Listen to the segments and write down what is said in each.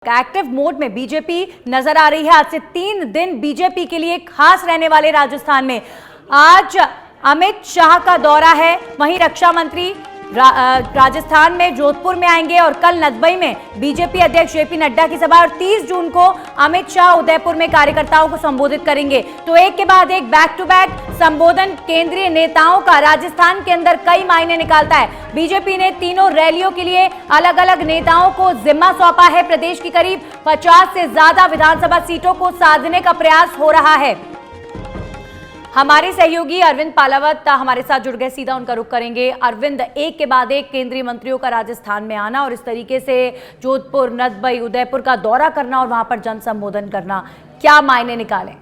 Active mode में BJP नजर आ रही है। आज से 3 दिन बीजेपी के लिए खास रहने वाले राजस्थान में। आज अमित शाह का दौरा है, वहीं रक्षा मंत्री राजस्थान में जोधपुर में आएंगे और कल नदबई में बीजेपी अध्यक्ष जेपी नड्डा की सभा और 30 जून को अमित शाह उदयपुर में कार्यकर्ताओं को संबोधित करेंगे। तो एक के बाद एक बैक टू बैक संबोधन केंद्रीय नेताओं का राजस्थान के अंदर कई मायने निकालता है। बीजेपी ने तीनों रैलियों के लिए अलग अलग नेताओं को जिम्मा सौंपा है। प्रदेश की करीब 50 से ज्यादा विधानसभा सीटों को साधने का प्रयास हो रहा है। हमारे सहयोगी अरविंद पालावत हमारे साथ जुड़ गए, सीधा उनका रुख करेंगे। अरविंद, एक के बाद एक केंद्रीय मंत्रियों का राजस्थान में आना और इस तरीके से जोधपुर, नदबई, उदयपुर का दौरा करना और वहां पर जन संबोधन करना, क्या मायने निकालें?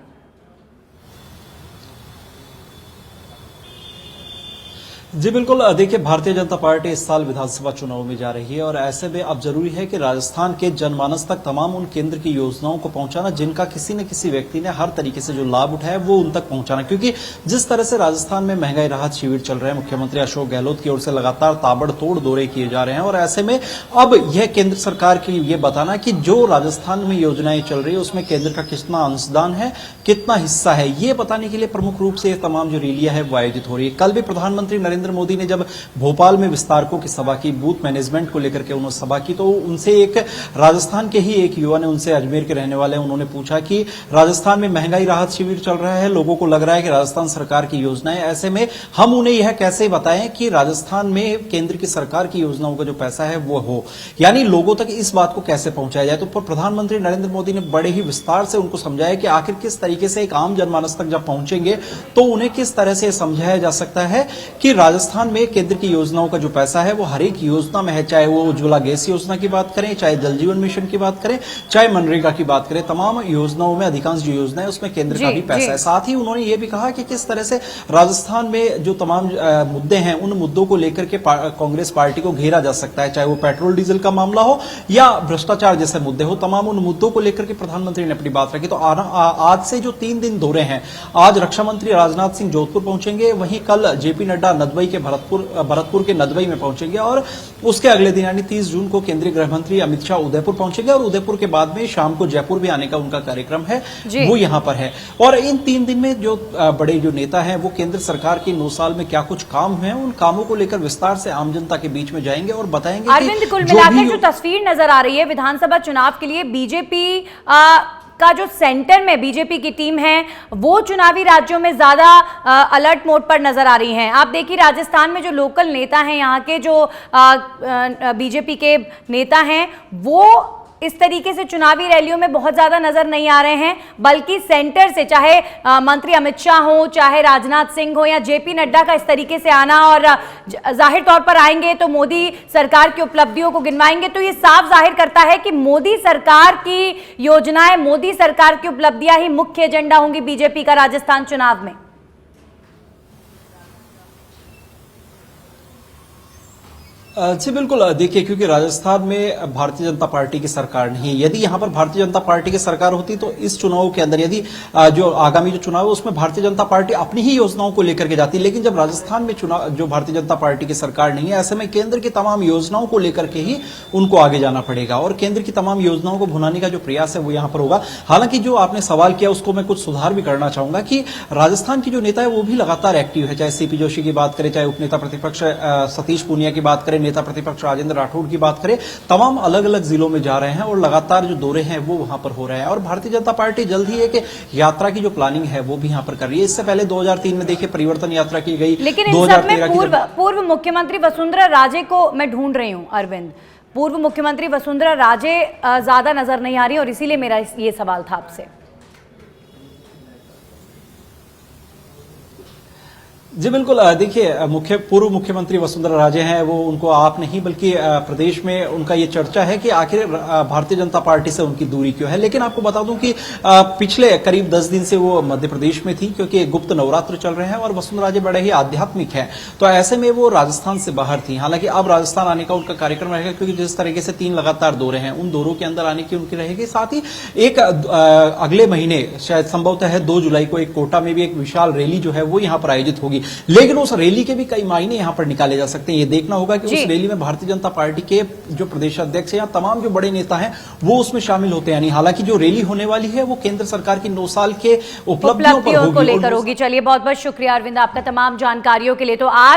जी बिल्कुल, देखिए भारतीय जनता पार्टी इस साल विधानसभा चुनाव में जा रही है और ऐसे में अब जरूरी है कि राजस्थान के जनमानस तक तमाम उन केंद्र की योजनाओं को पहुंचाना जिनका किसी न किसी व्यक्ति ने हर तरीके से जो लाभ उठाया वो उन तक पहुंचाना। क्योंकि जिस तरह से राजस्थान में महंगाई राहत शिविर चल रहे हैं, मुख्यमंत्री अशोक गहलोत की ओर से लगातार ताबड़तोड़ दौरे किए जा रहे हैं और ऐसे में अब यह केंद्र सरकार की ये बताना कि जो राजस्थान में योजनाएं चल रही है उसमें केंद्र का कितना अंशदान है, कितना हिस्सा है, ये बताने के लिए प्रमुख रूप से तमाम जो रैलियां है वो आयोजित हो रही है। कल भी प्रधानमंत्री नरेंद्र मोदी ने जब भोपाल में विस्तारकों की सभा की, बूथ मैनेजमेंट को लेकर के उन्होंने सभा की, तो उनसे एक राजस्थान के ही एक युवा ने, उनसे अजमेर के रहने वाले, उन्होंने पूछा कि राजस्थान में महंगाई राहत शिविर चल रहा है, लोगों को लग रहा है कि राजस्थान सरकार की योजनाएं, ऐसे में हम उन्हें यह कैसे बताएं कि राजस्थान में केंद्र की सरकार की योजनाओं का जो पैसा है वो हो, यानी लोगों तक इस बात को कैसे पहुंचाया जाए। तो प्रधानमंत्री नरेंद्र मोदी ने बड़े ही विस्तार से उनको समझाया कि आखिर किस तरीके से एक आम जनमानस तक जब पहुंचेंगे तो उन्हें किस तरह से समझाया जा सकता है कि राजस्थान में केंद्र की योजनाओं का जो पैसा है वो हर एक योजना में है, चाहे वो उज्ज्वला गैस योजना की बात करें, चाहे जल जीवन मिशन की बात करें, चाहे मनरेगा की बात करें, तमाम योजनाओं में अधिकांश जो योजना है उसमें केंद्र का भी पैसा है। साथ ही उन्होंने ये भी कहा कि किस तरह से राजस्थान में जो तमाम मुद्दे हैं उन मुद्दों को लेकर के कांग्रेस पार्टी को घेरा जा सकता है, चाहे वो पेट्रोल डीजल का मामला हो या भ्रष्टाचार जैसे मुद्दे हो, तमाम उन मुद्दों को लेकर के प्रधानमंत्री ने अपनी बात रखी। तो आज से जो 3 दिन दौरे हैं, आज रक्षा मंत्री राजनाथ सिंह जोधपुर पहुंचेंगे, वहीं कल जेपी नड्डा नदबई के भरतपुर के नदबई में पहुंचेंगे और उसके अगले दिन यानी 30 जून को केंद्रीय गृह मंत्री अमित शाह उदयपुर पहुंचेंगे और उदयपुर के बाद में शाम को जयपुर भी आने का उनका कार्यक्रम है, वो यहां पर है। और इन 3 दिन में जो बड़े जो नेता हैं वो केंद्र सरकार के 9 साल में क्या कुछ काम हुए हैं, उन कामों को लेकर विस्तार से आम जनता के बीच में जाएंगे और बताएंगे। अरविंद, कुल मिलाकर जो तस्वीर नजर आ रही है विधानसभा चुनाव के लिए, बीजेपी का जो सेंटर में बीजेपी की टीम है वो चुनावी राज्यों में ज्यादा अलर्ट मोड पर नजर आ रही हैं। आप देखिए राजस्थान में जो लोकल नेता हैं, यहाँ के जो बीजेपी के नेता हैं, वो इस तरीके से चुनावी रैलियों में बहुत ज्यादा नजर नहीं आ रहे हैं, बल्कि सेंटर से चाहे मंत्री अमित शाह हो, चाहे राजनाथ सिंह हो या जेपी नड्डा का इस तरीके से आना, और जाहिर तौर पर आएंगे तो मोदी सरकार की उपलब्धियों को गिनवाएंगे। तो ये साफ जाहिर करता है कि मोदी सरकार की योजनाएं, मोदी सरकार की उपलब्धियां ही मुख्य एजेंडा होंगी बीजेपी का राजस्थान चुनाव में। जी बिल्कुल, देखिए क्योंकि राजस्थान में भारतीय जनता पार्टी की सरकार नहीं है। यदि यहां पर भारतीय जनता पार्टी की सरकार होती तो इस चुनाव के अंदर, यदि जो आगामी जो चुनाव है उसमें भारतीय जनता पार्टी अपनी ही योजनाओं को लेकर के जाती, लेकिन जब राजस्थान में चुनाव जो भारतीय जनता पार्टी की सरकार नहीं है, ऐसे में केंद्र की तमाम योजनाओं को लेकर के ही उनको आगे जाना पड़ेगा और केंद्र की तमाम योजनाओं को भुनाने का जो प्रयास है वो यहां पर होगा। हालांकि जो आपने सवाल किया उसको मैं कुछ सुधार भी करना चाहूंगा कि राजस्थान की जो नेता है वो भी लगातार एक्टिव है, चाहे सीपी जोशी की बात करें, चाहे उपनेता प्रतिपक्ष सतीश पूनिया की बात करें, नेता प्रतिपक्ष राजेंद्र राठौड़ की बात करें, तमाम अलग अलग जिलों में जा रहे हैं और लगातार जो दौरे हैं वो वहां पर हो रहे हैं। और भारतीय जनता पार्टी जल्द ही एक यात्रा की जो प्लानिंग है वो भी यहां पर कर रही है। इससे पहले 2003 में देखिए परिवर्तन यात्रा की गई, लेकिन इन सब में पूर्व मुख्यमंत्री वसुंधरा राजे को मैं ढूंढ रही हूं अरविंद, पूर्व मुख्यमंत्री वसुंधरा राजे ज्यादा नजर नहीं आ रही और इसीलिए मेरा ये सवाल था आपसे। जी बिल्कुल, देखिए पूर्व मुख्यमंत्री वसुंधरा राजे हैं, वो उनको आप नहीं बल्कि प्रदेश में उनका ये चर्चा है कि आखिर भारतीय जनता पार्टी से उनकी दूरी क्यों है। लेकिन आपको बता दूं कि पिछले करीब 10 दिन से वो मध्य प्रदेश में थी क्योंकि गुप्त नवरात्र चल रहे हैं और वसुंधरा राजे बड़े ही आध्यात्मिक है, तो ऐसे में वो राजस्थान से बाहर थी। हालांकि अब राजस्थान आने का उनका कार्यक्रम रहेगा क्योंकि जिस तरीके से 3 लगातार दौरे हैं उन दौरों के अंदर आने की उनकी रहेगी। साथ ही एक अगले महीने शायद संभवतः 2 जुलाई को एक कोटा में भी एक विशाल रैली जो है वो यहां पर आयोजित होगी। लेकिन उस रैली के भी कई मायने यहां पर निकाले जा सकते हैं। ये देखना होगा कि जी। उस रैली में भारतीय जनता पार्टी के जो प्रदेश अध्यक्ष हैं या तमाम जो बड़े नेता हैं वो उसमें शामिल होते हैं। हालांकि जो रैली होने वाली है वो केंद्र सरकार की 9 साल के उपलब्धियों पर को होगी। लेकर होगी। चलिए, बहुत बहुत शुक्रिया अरविंद आपका तमाम जानकारियों के लिए। तो आज